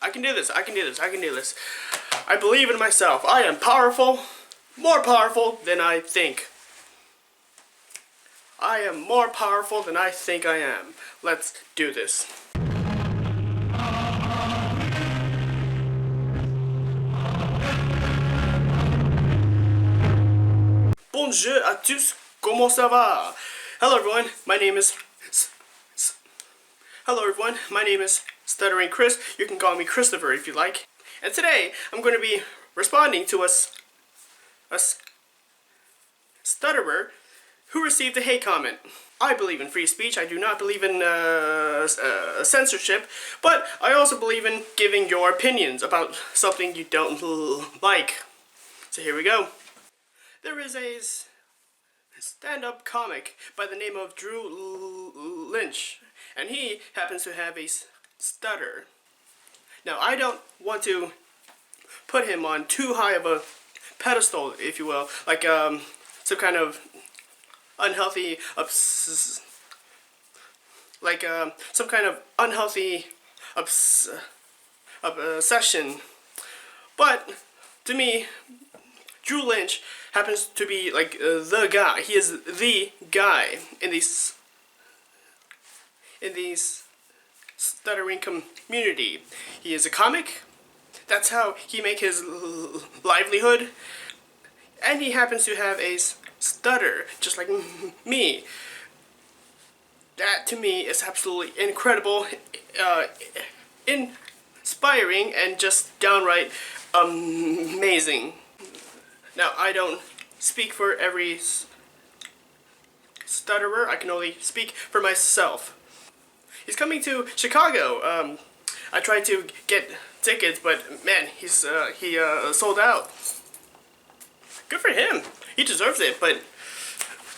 I can do this. I can do this. I can do this. I believe in myself. I am powerful. More powerful than I think. I am more powerful than I think I am. Let's do this. Bonjour à tous. Comment ça va? Hello everyone. My name is Stuttering Chris. You can call me Christopher if you like. And today I'm going to be responding to a stutterer who received a hate comment. I believe in free speech. I do not believe in censorship, but I also believe in giving your opinions about something you don't like. So here we go. There is a stand-up comic by the name of Drew Lynch, and he happens to have a stutter. Now, I don't want to put him on too high of a pedestal, if you will, like some kind of unhealthy obsession, but to me, Drew Lynch happens to be like the guy. He is the guy in these stuttering community. He is a comic. That's how he make his livelihood. And he happens to have a stutter, just like me. That to me is absolutely incredible, inspiring, and just downright amazing. Now, I don't speak for every stutterer. I can only speak for myself. He's coming to Chicago. I tried to get tickets, but man, he sold out. Good for him. He deserves it, but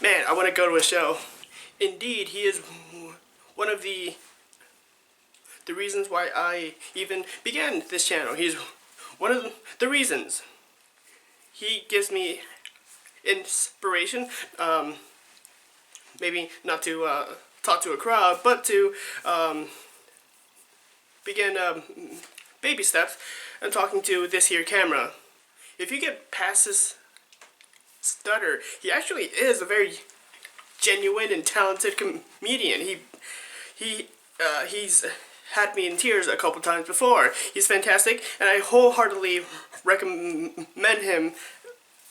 man, I want to go to a show. Indeed, he is one of the reasons why I even began this channel. He's one of the reasons. He gives me inspiration, maybe not to talk to a crowd, but to begin baby steps and talking to this here camera. If you get past this stutter, he actually is a very genuine and talented comedian. He's had me in tears a couple times before. He's fantastic, and I wholeheartedly recommend him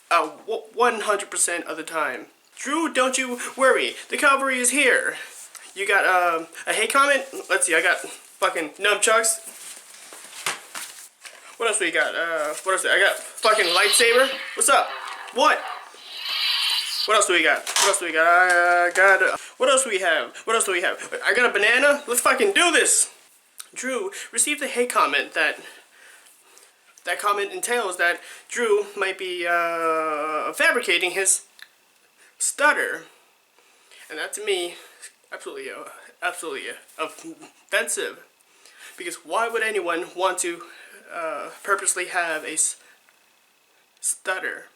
100% of the time. Drew, don't you worry. The cavalry is here. You got a hate comment? Let's see, I got fucking nunchucks. What else do we got? What else? I got fucking lightsaber. What's up? What? What else do we got? What else do we got? I got. What else do we have? What else do we have? I got a banana. Let's fucking do this. Drew received a hate comment that comment entails that Drew might be fabricating his stutter, and that to me, absolutely offensive. Because why would anyone want to purposely have a stutter?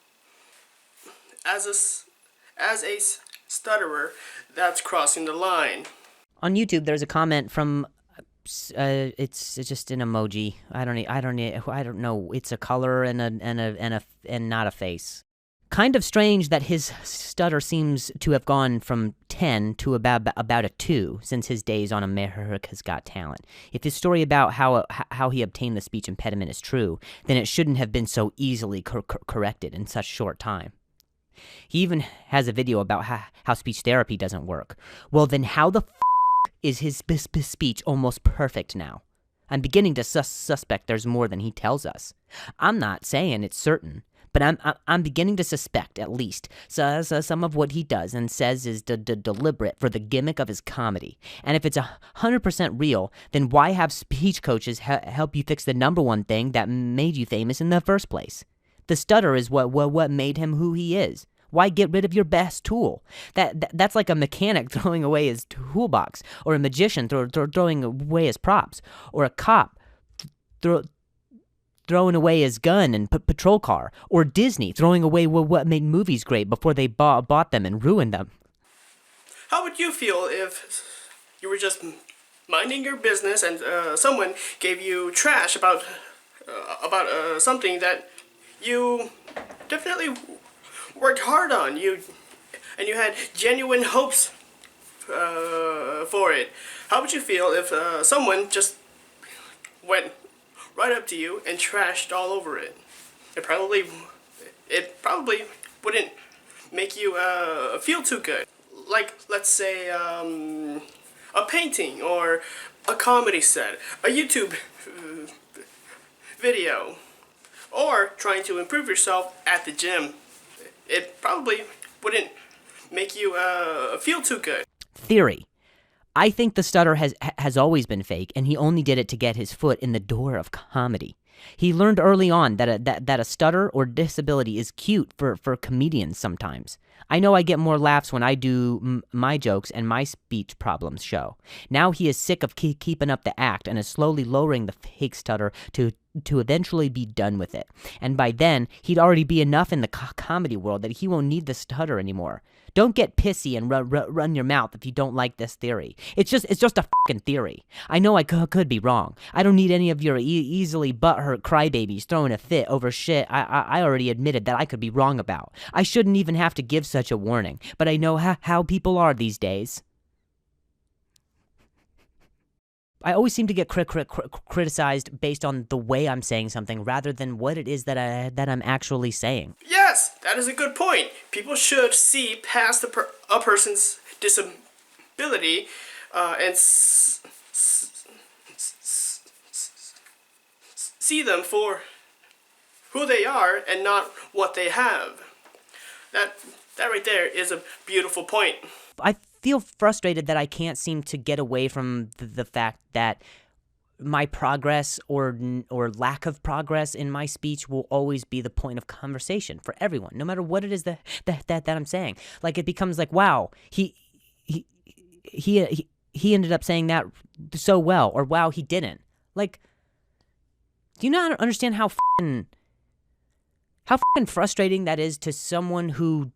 As a stutterer, that's crossing the line. On YouTube, there's a comment from it's just an emoji. I don't know. It's a color and not a face. Kind of strange that his stutter seems to have gone from 10 to about a 2 since his days on America's Got Talent. If his story about how he obtained the speech impediment is true, then it shouldn't have been so easily corrected in such short time. He even has a video about how speech therapy doesn't work. Well, then how the is his speech almost perfect now? I'm beginning to suspect there's more than he tells us. I'm not saying it's certain, but I'm beginning to suspect, at least, some of what he does and says is deliberate for the gimmick of his comedy. And if it's 100% real, then why have speech coaches help you fix the number one thing that made you famous in the first place? The stutter is what made him who he is. Why get rid of your best tool? That's like a mechanic throwing away his toolbox, or a magician throwing away his props, or a cop throwing away his gun and patrol car, or Disney throwing away what made movies great before they bought them and ruined them. How would you feel if you were just minding your business and someone gave you trash about something that you definitely worked hard on. You had genuine hopes for it. How would you feel if someone just went right up to you and trashed all over it? It probably wouldn't make you feel too good. Like, let's say a painting or a comedy set, a YouTube video, or trying to improve yourself at the gym. It probably wouldn't make you feel too good. Theory. I think the stutter has always been fake, and he only did it to get his foot in the door of comedy. He learned early on that a stutter or disability is cute for comedians sometimes. I know I get more laughs when I do my jokes and my speech problems show. Now he is sick of keeping up the act and is slowly lowering the fake stutter to eventually be done with it. And by then, he'd already be enough in the comedy world that he won't need the stutter anymore. Don't get pissy and run your mouth if you don't like this theory. It's just a fucking theory. I know I could be wrong. I don't need any of your easily butthurt crybabies throwing a fit over shit I already admitted that I could be wrong about. I shouldn't even have to give such a warning, but I know how people are these days. I always seem to get criticized based on the way I'm saying something rather than what it is that I'm actually saying. Yes, that is a good point. People should see past a person's disability and see them for who they are and not what they have. That right there is a beautiful point. I feel frustrated that I can't seem to get away from the fact that my progress or lack of progress in my speech will always be the point of conversation for everyone, no matter what it is that I'm saying. Like, it becomes like, wow, he ended up saying that so well, or wow, he didn't. Like, do you not understand how fucking frustrating that is to someone who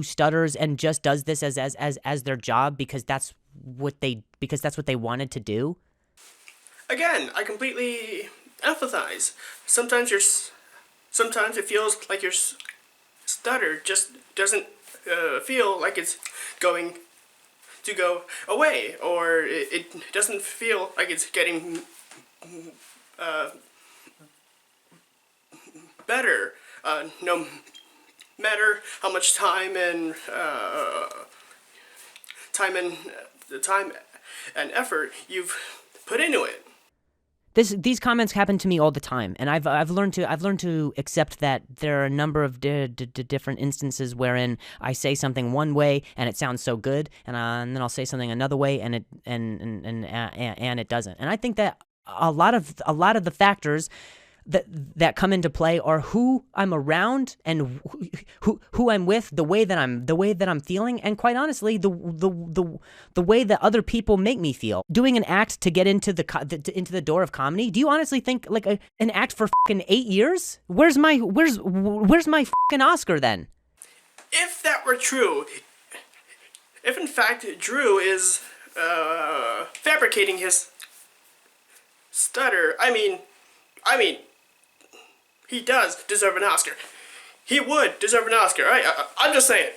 stutters and just does this as their job because that's what they wanted to do? Again, I completely empathize. Sometimes it feels like your stutter just doesn't feel like it's going to go away, or it doesn't feel like it's getting better. No matter how much time and effort you've put into it. These comments happen to me all the time, and I've learned to accept that there are a number of different instances wherein I say something one way and it sounds so good, and then I'll say something another way and it doesn't. And I think that a lot of the factors that come into play are who I'm around and who I'm with, the way that I'm feeling, and quite honestly, the way that other people make me feel. Doing an act to get into the door of comedy. Do you honestly think like an act for fucking 8 years? Where's my fucking Oscar then? If that were true, if in fact Drew is fabricating his stutter, I mean, he does deserve an Oscar. He would deserve an Oscar. I'm just saying.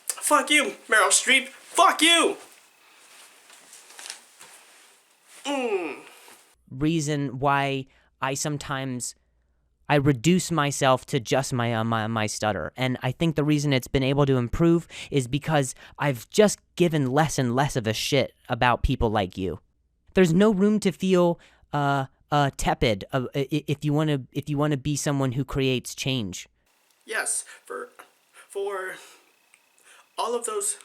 Fuck you, Meryl Streep. Fuck you. Reason why I sometimes reduce myself to just my stutter, and I think the reason it's been able to improve is because I've just given less and less of a shit about people like you. There's no room to feel tepid if you want to be someone who creates change. Yes, for all of those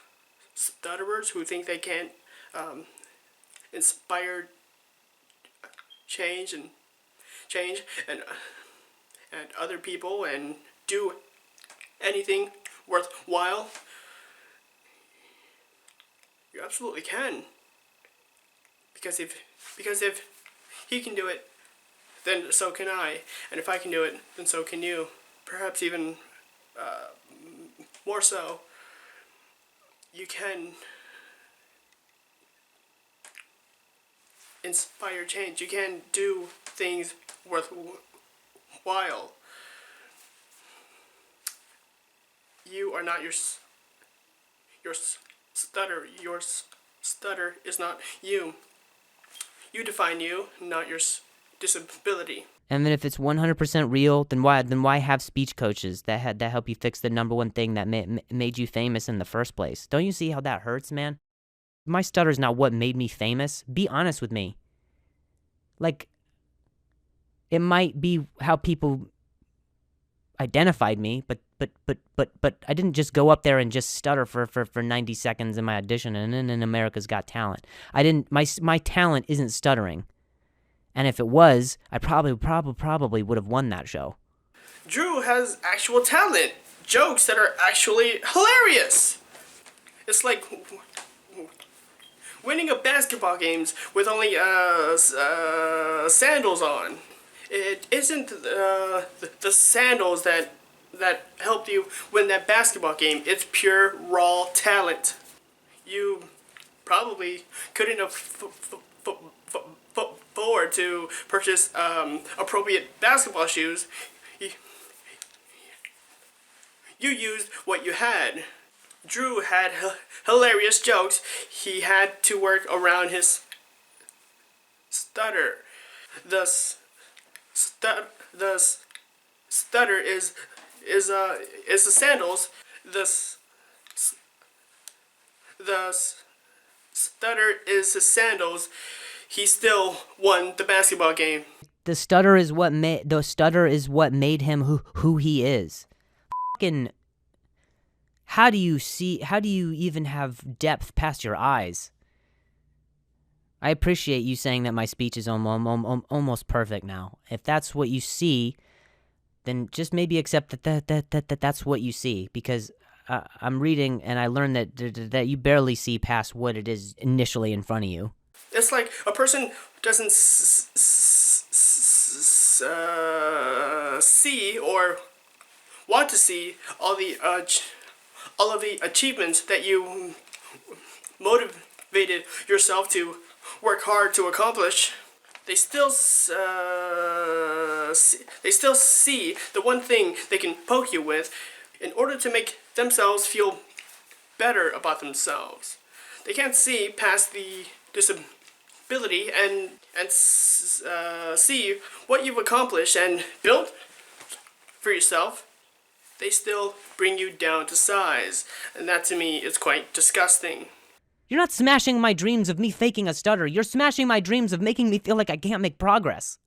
stutterers who think they can't inspire change and other people and do anything worthwhile, you absolutely can. Because if he can do it, then so can I. And if I can do it, then so can you. Perhaps even more so. You can inspire change. You can do things worthwhile. You are not your stutter. Your stutter is not you. You define you, not your disability. And then if it's 100% real, then why have speech coaches that help you fix the number one thing that made you famous in the first place? Don't you see how that hurts, man? My stutter's not what made me famous. Be honest with me. Like, it might be how people identified me, but I didn't just go up there and just stutter for 90 seconds in my audition and then in America's Got Talent. I didn't. My talent isn't stuttering. And if it was, I probably would have won that show. Drew has actual talent. Jokes that are actually hilarious. It's like winning a basketball games with only sandals on. It isn't the sandals that helped you win that basketball game. It's pure raw talent. You probably couldn't afford to purchase appropriate basketball shoes. You used what you had. Drew had hilarious jokes. He had to work around his stutter. The stutter is the sandals. The stutter is his sandals. He still won the basketball game. The stutter is what made him who he is. Fucking, how do you even have depth past your eyes? I appreciate you saying that my speech is almost perfect now. If that's what you see, then just maybe accept that's what you see, because I'm reading and I learned that you barely see past what it is initially in front of you. It's like a person doesn't see or want to see all of the achievements that you motivated yourself to work hard to accomplish. They still see the one thing they can poke you with in order to make themselves feel better about themselves. They can't see past the disability and see what you've accomplished and built for yourself. They still bring you down to size, and that to me is quite disgusting. You're not smashing my dreams of me faking a stutter. You're smashing my dreams of making me feel like I can't make progress.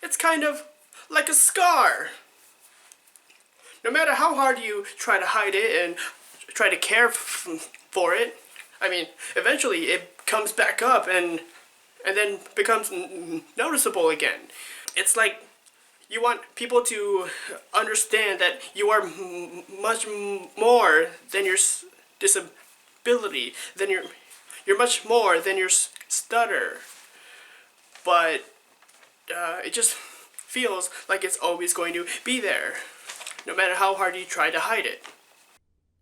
It's kind of like a scar. No matter how hard you try to hide it and try to care for it, I mean, eventually it comes back up and then becomes noticeable again. It's like you want people to understand that you are much more than your disability, than you're much more than your stutter. But it just feels like it's always going to be there, no matter how hard you try to hide it.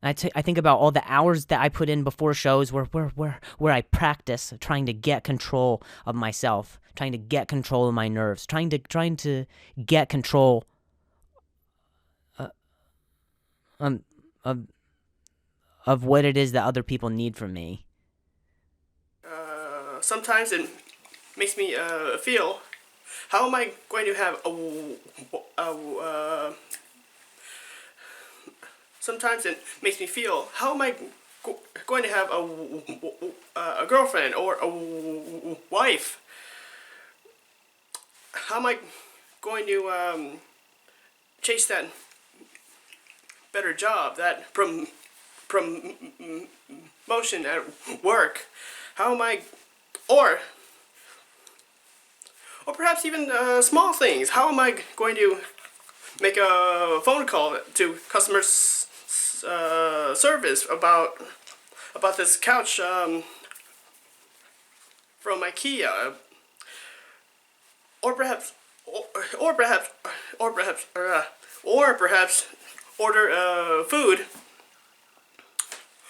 I think about all the hours that I put in before shows where I practice trying to get control of myself, trying to get control of my nerves, trying to get control of what it is that other people need from me. Sometimes it makes me feel, how am I going to have sometimes it makes me feel, how am I going to have a girlfriend or a wife? How am I going to chase that better job, that promotion at work? How am I, or perhaps even small things. How am I going to make a phone call to customer service about this couch from IKEA, or perhaps order food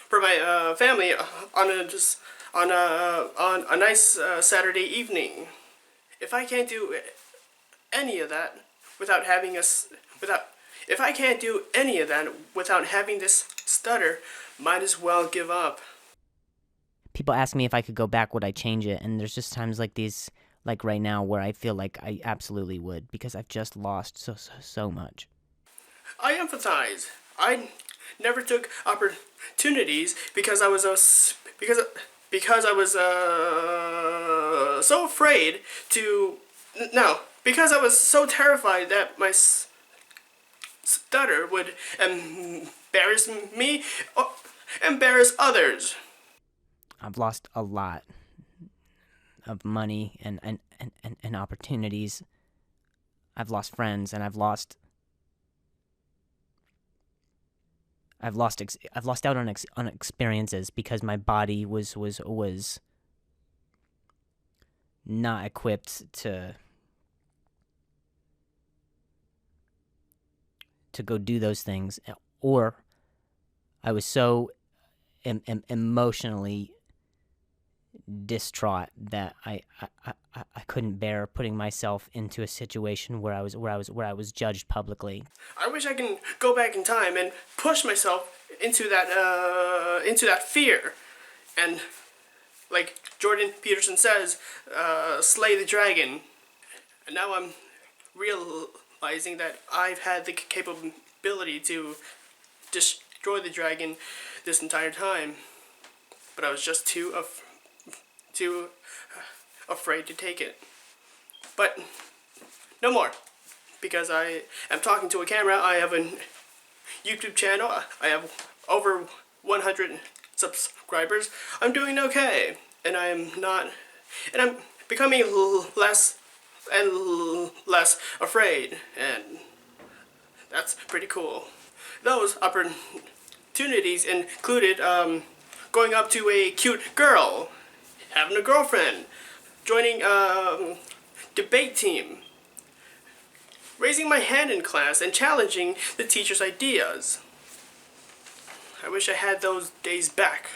for my family on on a nice Saturday evening. If I can't do any of that without having without if I can't do any of that without having this stutter, might as well give up. People ask me if I could go back, would I change it? And there's just times like these, like right now, where I feel like I absolutely would, because I've just lost so much. I empathize. I never took opportunities because I was because I was so afraid to no because I was so terrified that my stutter would embarrass me or embarrass others. I've lost a lot of money and opportunities. I've lost friends, and I've lost out on experiences because my body was not equipped to go do those things, or I was so emotionally distraught that I couldn't bear putting myself into a situation where I was judged publicly. I wish I can go back in time and push myself into that fear, and like Jordan Peterson says, slay the dragon. And now I'm realizing that I've had the capability to destroy the dragon this entire time, but I was just too afraid to take it. But no more, because I am talking to a camera. I have a YouTube channel. I have over 100 subscribers. I'm doing okay, and I'm becoming less and less afraid, and that's pretty cool. Those opportunities included going up to a cute girl, having a girlfriend, joining a debate team, raising my hand in class, and challenging the teacher's ideas. I wish I had those days back.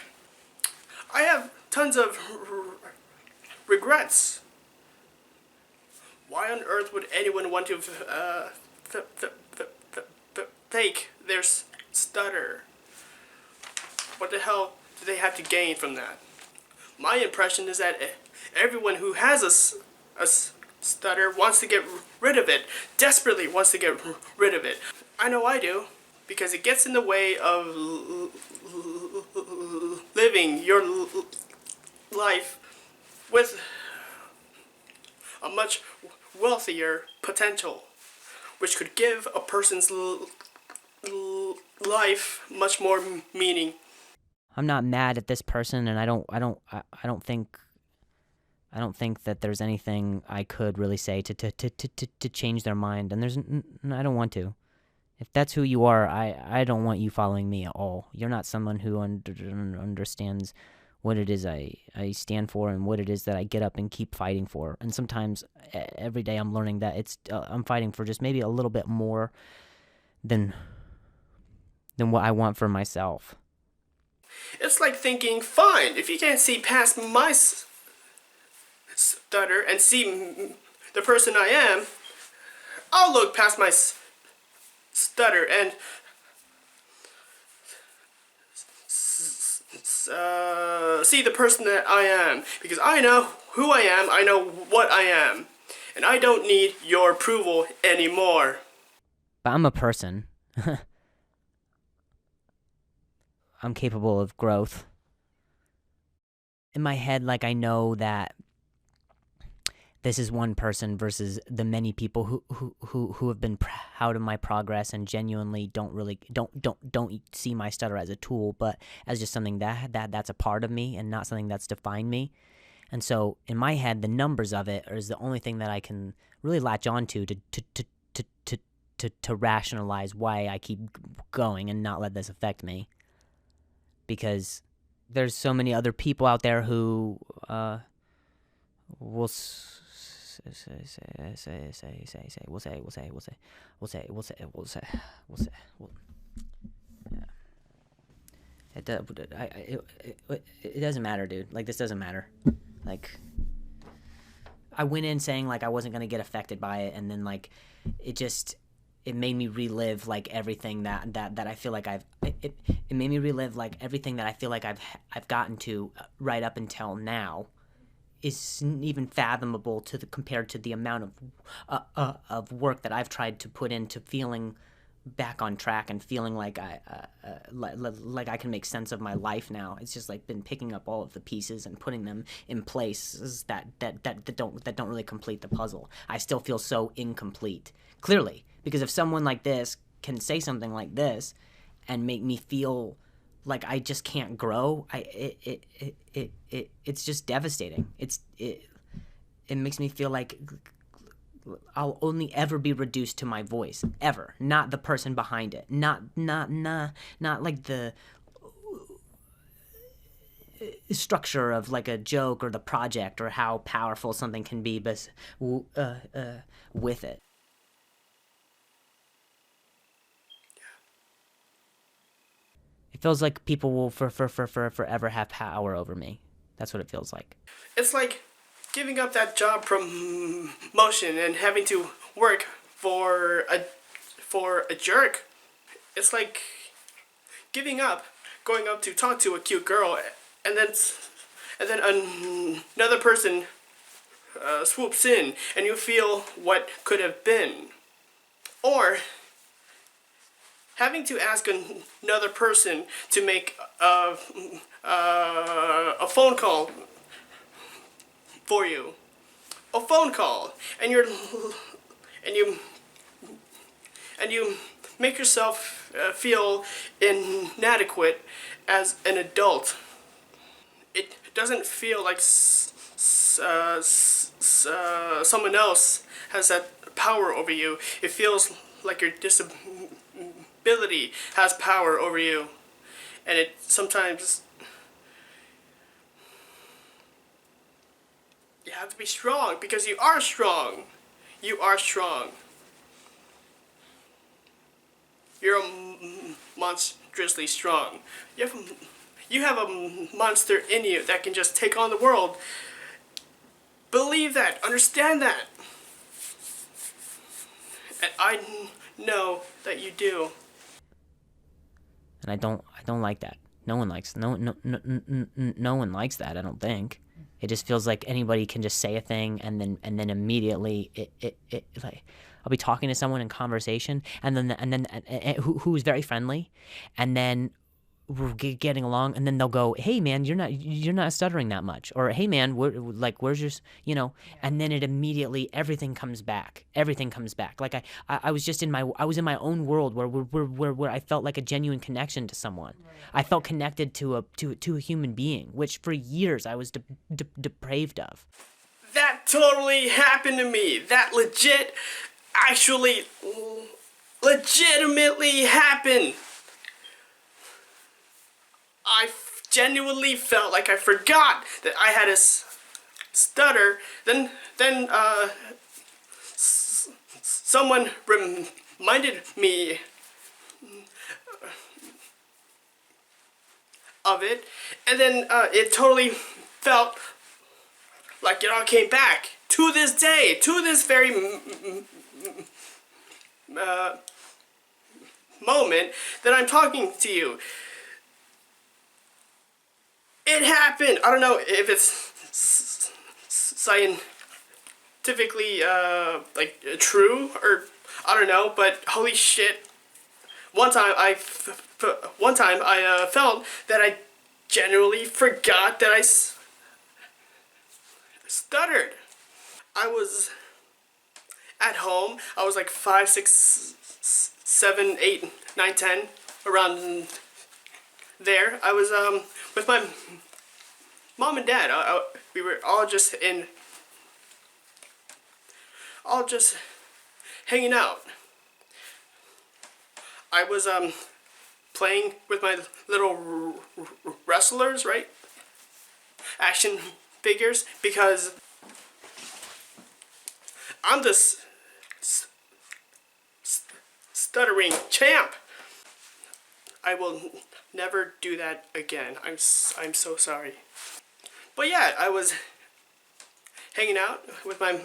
I have tons of regrets. Why on earth would anyone want to fake their stutter? What the hell do they have to gain from that? My impression is that everyone who has a stutter wants to get rid of it, desperately wants to get rid of it. I know I do, because it gets in the way of living your life with a much wealthier potential, which could give a person's life much more meaning. I'm not mad at this person, and I don't think that there's anything I could really say to change their mind, and I don't want to. If that's who you are, I don't want you following me at all. You're not someone who understands what it is I stand for and what it is that I get up and keep fighting for. And sometimes every day I'm learning that I'm fighting for just maybe a little bit more than what I want for myself. It's like thinking, fine, if you can't see past my stutter and see the person I am, I'll look past my stutter and see the person that I am, because I know who I am, I know what I am, and I don't need your approval anymore. But I'm a person. I'm capable of growth. In my head, like, I know that this is one person versus the many people who have been proud of my progress and genuinely don't see my stutter as a tool, but as just something that's a part of me and not something that's defined me. And so in my head, the numbers of it is the only thing that I can really latch onto to rationalize why I keep going and not let this affect me. Because there's so many other people out there who will It doesn't matter, dude. Like, this doesn't matter. Like, I went in saying, like, I wasn't going to get affected by it, and then, like, it made me relive, like, everything that I feel like it made me relive, like, everything that I feel like I've gotten to right up until now isn't even fathomable compared to the amount of work that I've tried to put into feeling back on track and feeling like like I can make sense of my life now. It's just like been picking up all of the pieces and putting them in places that don't really complete the puzzle. I still feel so incomplete, clearly, because if someone like this can say something like this and make me feel like I just can't grow, it's just devastating. It makes me feel like I'll only ever be reduced to my voice, ever, not the person behind it, not like the structure of like a joke or the project or how powerful something can be, but with it. It feels like people will forever have power over me. That's what it feels like. It's like giving up that job promotion and having to work for a jerk. It's like giving up, going up to talk to a cute girl, and then another person swoops in, and you feel what could have been, or having to ask another person to make a phone call for you, a phone call, and you make yourself feel inadequate as an adult. It doesn't feel like someone else has that power over you. It feels like your disability has power over you, and it sometimes. You have to be strong, because you are strong. You are strong. You're monstrously strong. You have a monster in you that can just take on the world. Believe that. Understand that. And I know that you do. And I don't like that. No one likes no one likes that, I don't think. It just feels like anybody can just say a thing and then immediately it like I'll be talking to someone in conversation and then who's very friendly, and then we're getting along, and then they'll go, "Hey man, you're not stuttering that much," or "Hey man, where's your and then it immediately everything comes back. Like I was just in my own world where I felt like a genuine connection to someone. I felt connected to a human being, which for years I was depraved of. That totally happened to me. That legitimately happened. I genuinely felt like I forgot that I had a stutter. Then someone reminded me of it, and then it totally felt like it all came back to this day, to this very moment that I'm talking to you. It happened. I don't know if it's scientifically true, or I don't know, but holy shit! One time I felt that I genuinely forgot that I stuttered. I was at home. I was like 5, 6, 7, 8, 9, 10, around there. I was with my mom and dad. We were all just hanging out. I was playing with my little wrestlers, right? Action figures, because I'm the stuttering champ. I will never do that again. I'm so sorry. But yeah, I was hanging out with my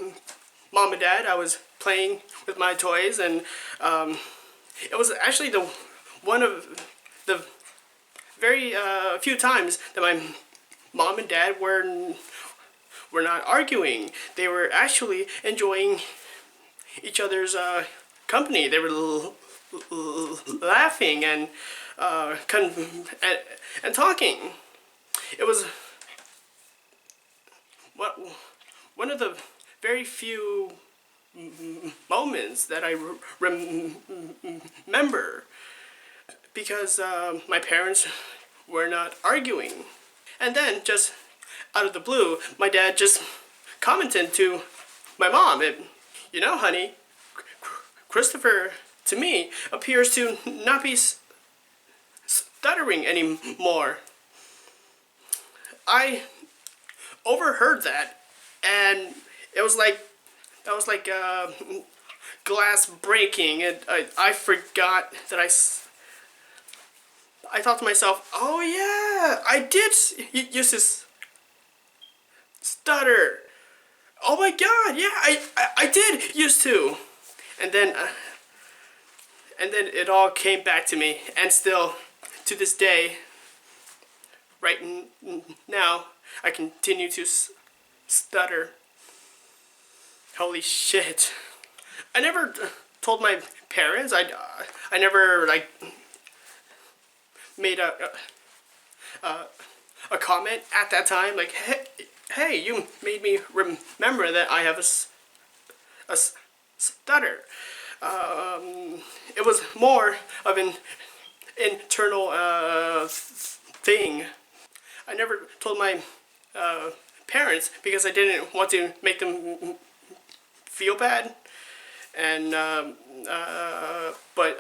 mom and dad. I was playing with my toys, and it was actually one of the very few times that my mom and dad were not arguing. They were actually enjoying each other's company. They were laughing and and talking. It was one of the very few moments that I remember, because my parents were not arguing. And then, just out of the blue, my dad just commented to my mom, you know, honey, Christopher, to me, appears to not be stuttering anymore. I overheard that, and it was like, that was like glass breaking, and I forgot that I thought to myself, oh yeah, I did use this stutter. Oh my god, yeah, I did used to. And then it all came back to me, and still, to this day, right now, I continue to stutter. Holy shit. I never told my parents. I never, like, made a comment at that time, like, hey, you made me remember that I have a stutter. It was more of an internal thing. I never told my parents because I didn't want to make them feel bad. And but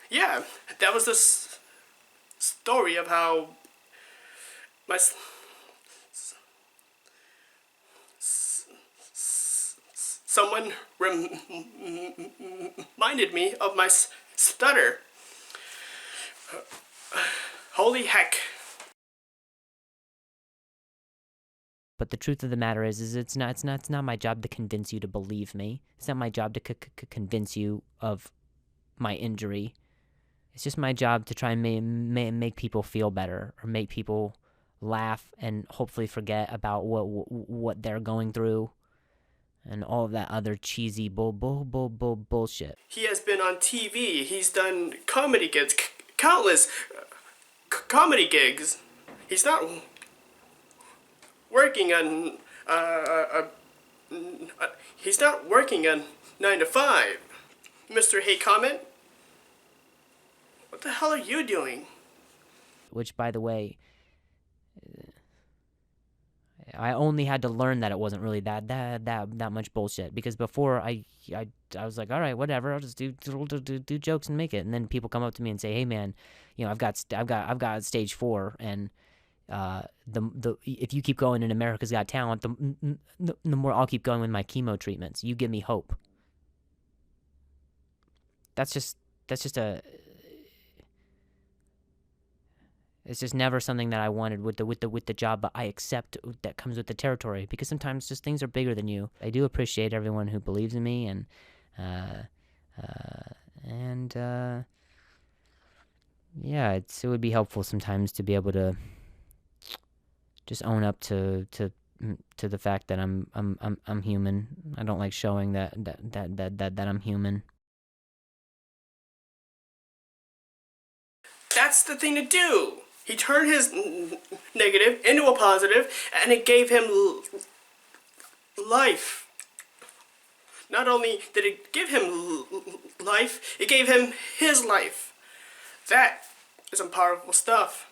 yeah, that was the story of how my someone reminded me of my stutter. Holy heck. But the truth of the matter is it's not my job to convince you to believe me. It's not my job to convince you of my injury. It's just my job to try and make people feel better, or make people laugh and hopefully forget about what they're going through and all of that other cheesy bullshit. He has been on TV. He's done comedy gigs, countless comedy gigs. He's not working on he's not working on 9 to 5. Mr. Hey Comment, what the hell are you doing? Which, by the way, I only had to learn that it wasn't really that much bullshit, because before I was like, all right, whatever, I'll just do jokes and make it. And then people come up to me and say, hey man, you know, I've got stage 4, and the if you keep going in America's Got Talent, the more I'll keep going with my chemo treatments. You give me hope. That's just it's just never something that I wanted with the job, but I accept that comes with the territory, because sometimes just things are bigger than you. I do appreciate everyone who believes in me, and yeah, it would be helpful sometimes to be able to just own up to the fact that I'm human. I don't like showing that I'm human. That's the thing to do. He turned his negative into a positive, and it gave him life. Not only did it give him life, it gave him his life. That is some powerful stuff.